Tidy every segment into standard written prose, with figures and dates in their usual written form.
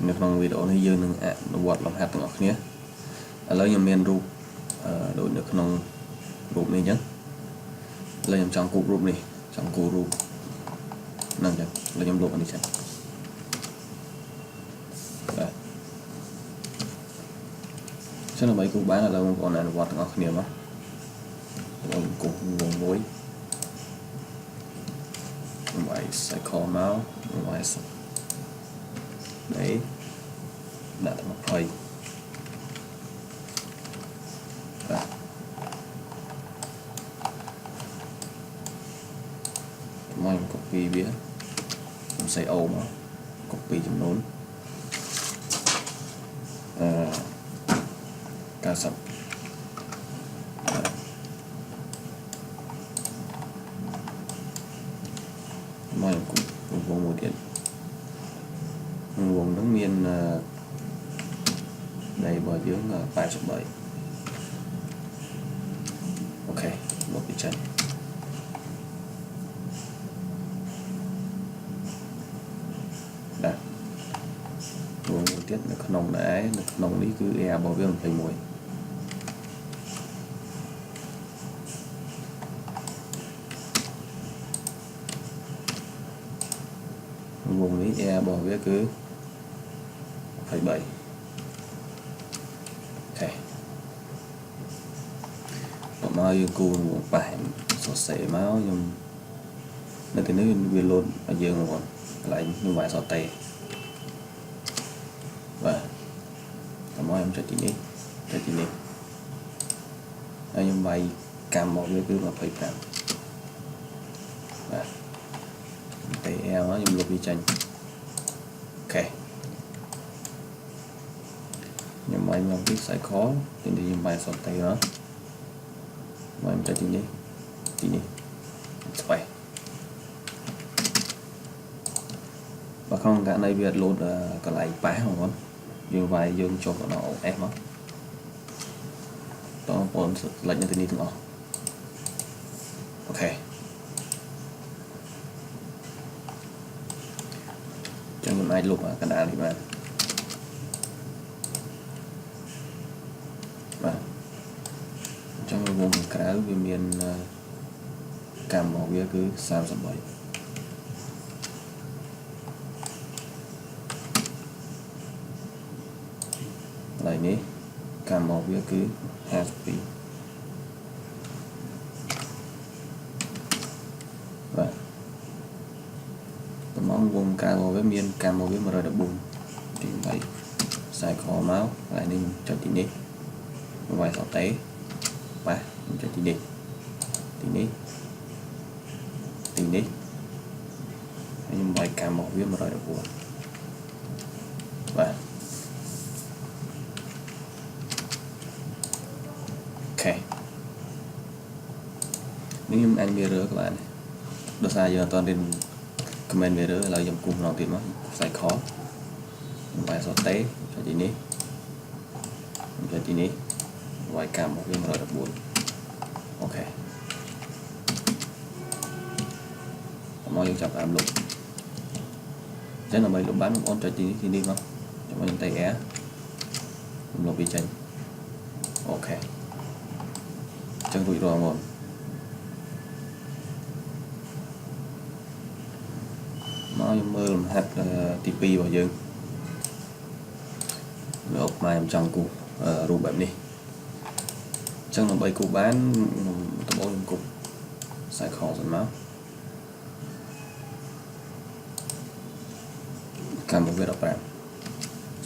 នៅក្នុងវីដេអូនេះយើងនឹងអនុវត្តលំហាត់ទាំងអស់គ្នាឥឡូវខ្ញុំមានរូបដូចនៅក្នុងរូបនេះអញ្ចឹងឥឡូវខ្ញុំចង់គូបរូបនេះចង់គូរូបហ្នឹងអញ្ចឹងឥឡូវខ្ញុំលុបអានេះចេញចឹងដើម្បីគូបានឥឡូវបងប្អូនអនុវត្តទាំងអស់គ្នាមកបងគូវងមួយវាយ cycle មកវាយនេះដាក់ទៅ20មក copy វាខ្ញុំសេអូមក copy ចំនួន90មកវងមួយទៀតវងហ្នឹងមានដីរបស់យើង83អូខេមកពីចេញដាក់វងមួយទៀតនៅក្នុងដែរនៅក្នុងនេះគឺ area របស់វា21វងនេះ area របស់វាគឺ23អូខេមកយើងគូរប៉ះសរសេរមកខ្ញុំនៅទីនេះវាលោតឲ្យយើងមកកន្លែងខ្ញុំវាយសតេបាទតែមកខ្ញុំចុចទីនេះហើយខ្ញុំវាយកម្មរបស់វាគឺ25បាទតែ L ខ្ញុំលុបវាចេញអូខេខ្ញុំវាយមកពី cycle ទីនេះខ្ញុំវាយសតេមកខ្ញុំចុចទីនេះស្បៃបើក្នុងករណីវាលោតកន្លែងប៉ះបងប្អូនយើងវាយយើងចុះដល់ S មកតបងប្អូនលេចនៅទីនេះទាំងអស់អូខេចឹងខ្ញុំអាចលុបកណ្ដាលនេះបានចឹងវងក្រៅវាមានកម្មរបស់វាគឺ33ហើយនេះកម្មរបស់វាគឺ52បាទតំងវងក្រៅរបស់វាមានកម្មរបស់វា114ទី3ខ្សែខមកហើយនេះចុចទីនេះវាយសតេប៉ះចុចទីនេះហើយខ្ញុំវាយកម្មរបស់វា114បាទអូខេនេះខ្ញុំអាច mirror ក៏បានដោយសារយើងអត់ទាន់រៀន comment mirror ឥឡូវខ្ញុំគូសម្ដងទៀតមកខ្សែខខ្ញុំវាយសតេចុចទីនេះវាយកម្មរបស់វា114អូខេមកយើងចាប់តាមលុបចឹងដើម្បីលុបបានបងប្អូនចុចទីនេះមកចាំខ្ញុំតែ air ខ្ញុំលុបវាចេញអូខេចឹងរួចរាល់បងមកខ្ញុំមើលលំហាត់ទី2របស់យើងនៅអបមកខ្ញុំចង់គូសរូបបែបនេះចឹងដើម្បីគូបានដំបូងខ្ញុំគូស cycle សិនមកកម្មរបស់វា15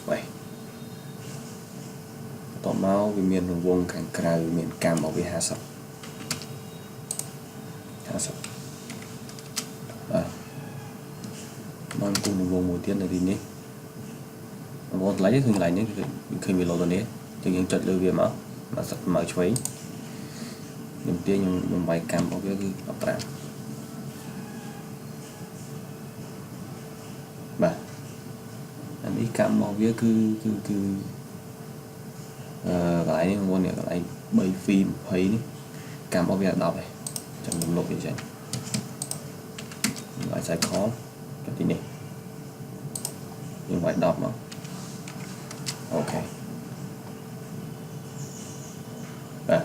ស្បែកតមកវាមានរង្វង់ខាងក្រៅមានកម្មរបស់វា50បាទមកគូរង្វង់មួយទៀតនៅទីនេះបងប្អូនថ្លៃគឺកន្លែងនេះឃើញវាលោតទៅនេះចឹងយើងចុចលើវាមកសឹកមកឆ្វេងខ្ញុំទាញខ្ញុំវាយកម្មរបស់វាគឺ15បាទអានេះកម្មរបស់វាគឺកន្លែងនេះបងប្អូននេះកន្លែង3 fee 20នេះកម្មរបស់វា10ហើយចឹងខ្ញុំលុបវាចេញវាយ cycle ចុចទីនេះ អ យើងវាយ10មកអូខេបាទ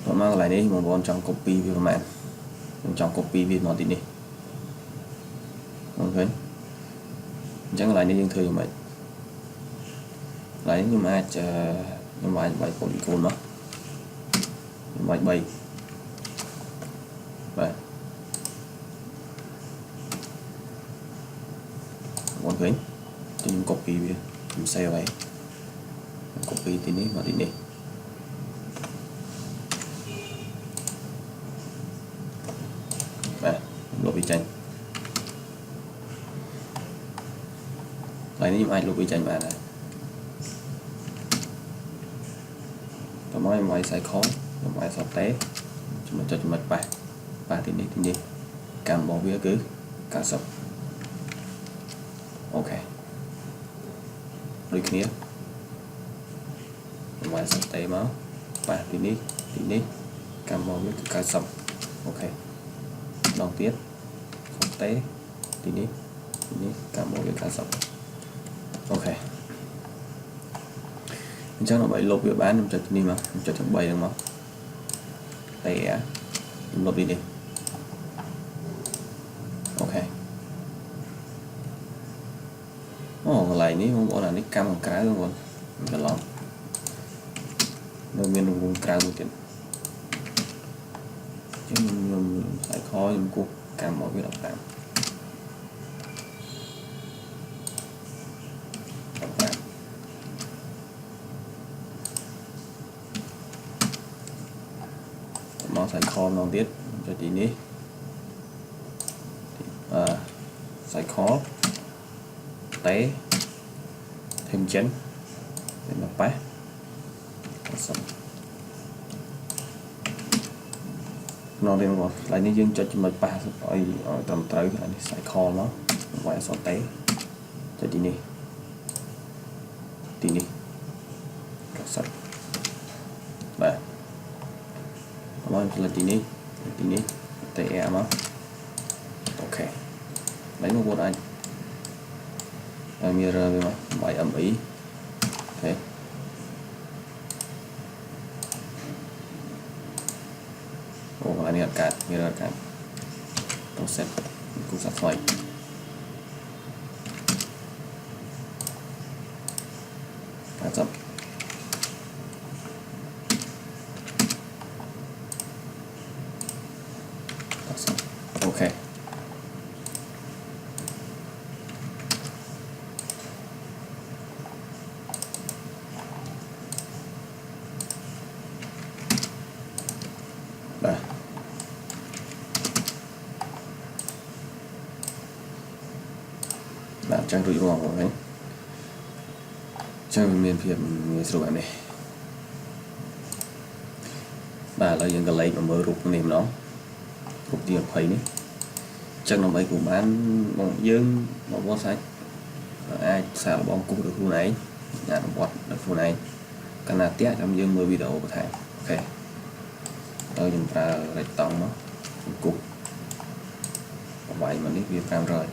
ដល់មកកន្លែងនេះបងប្អូនចង់ copy វាប្រហែលខ្ញុំចង់ copy វាមកទីនេះអូខេអញ្ចឹងកន្លែងនេះយើងធ្វើយ៉ាងម៉េចកន្លែងនេះខ្ញុំអាចខ្ញុំវាយកូនកូនមកខ្ញុំវាយ3បាទបងឃើញខ្ញុំ copy វាខ្ញុំ save ហើយ copy ទីនេះមកទីនេះបាទលុបវាចេញហើយនេះខ្ញុំអាចលុបវាចេញបានហើយតោះមកខ្ញុំវាយ cycle ខ្ញុំវាយ sorte ចំណុចប៉ះទីនេះកម្មរបស់វាគឺ90អូខេដូចគ្នាខ្ញុំវាយ sorte មកប៉ះទីនេះកម្មរបស់វាគឺ90អូខេដងទៀត sorte ទីនេះកម្មរបស់វា90អូខេអញ្ចឹងដើម្បីលុបវាបានខ្ញុំចុចនេះមកខ្ញុំចុចទាំង3ហ្នឹងមកតែខ្ញុំលុបនេះអូខេអូកន្លែងនេះបងប្អូនអានេះកម្មខាងក្រៅបងប្អូនច្រឡំនៅមានរង្វង់ក្រៅមួយទៀតអញ្ចឹងខ្ញុំខ្សែខខ្ញុំគូសកម្មមកវា15មកใส่คอម្ដងទៀតចុចទីនេះใส่คอតេthêm chân để mà bát xong nó lên rồi lại nó dương cho mình ba ở tầm tới là xài kho nó ngoài so té cho tí này cắt sạch và nó là tí này tệ em á ok lấy một con anh mirror với máy ẩm ý thế ồ anh cắt mirror cắt tôi set cũng sắp xoay cắt dập ok đây bạn trang rủi ro của đấy trang miền phía người sử dụng này và là những cái lấy mà mới rụt niềm nó rụt tiền thấy này chân nó mấy của bán bằng dương bằng bó sách ai xả là bóng cục được khu này nhà nó bọt được khu này cái nào tiếc trong dương 10 video của thầy ok tôi dùng ra lại tông nó cục vậy mà biết việc làm rồi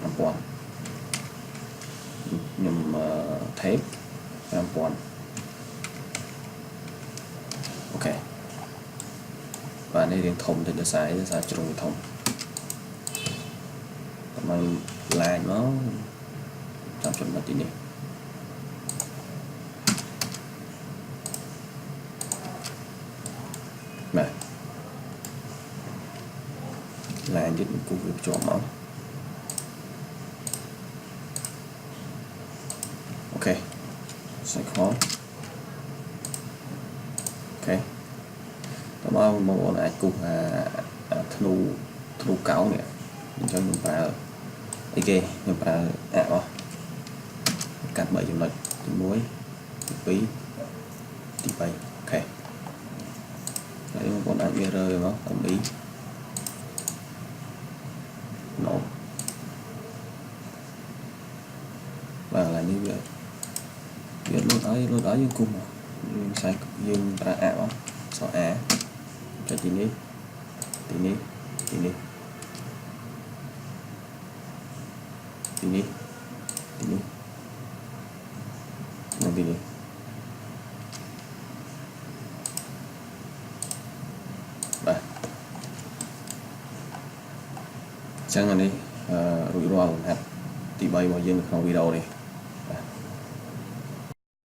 làm quần nhầm thép làm quần ok và đây điện thông thì được xài trong thông mà lại nó làm chuẩn mất tí này này là những công việc cho máu ok sẽ khó ok tao bao một lại cùng thnu cáo nè cho chúng ta ok chúng ta cắt 7 ចំណុចទី1ទី2ទី3អូខេហើយបងប្អូនអាចmirrorមកអំពីណូបាទឡើយនេះវាលុតឲ្យយើងគុំយើងខ្សែយើងប្រើមកសអាចុចទីនេះ ទីនេះនិងទីនេះបាទអញ្ចឹងអានេះរួចរាល់លំហាត់ទី3របស់យើងនៅក្នុងវីដេអូនេះ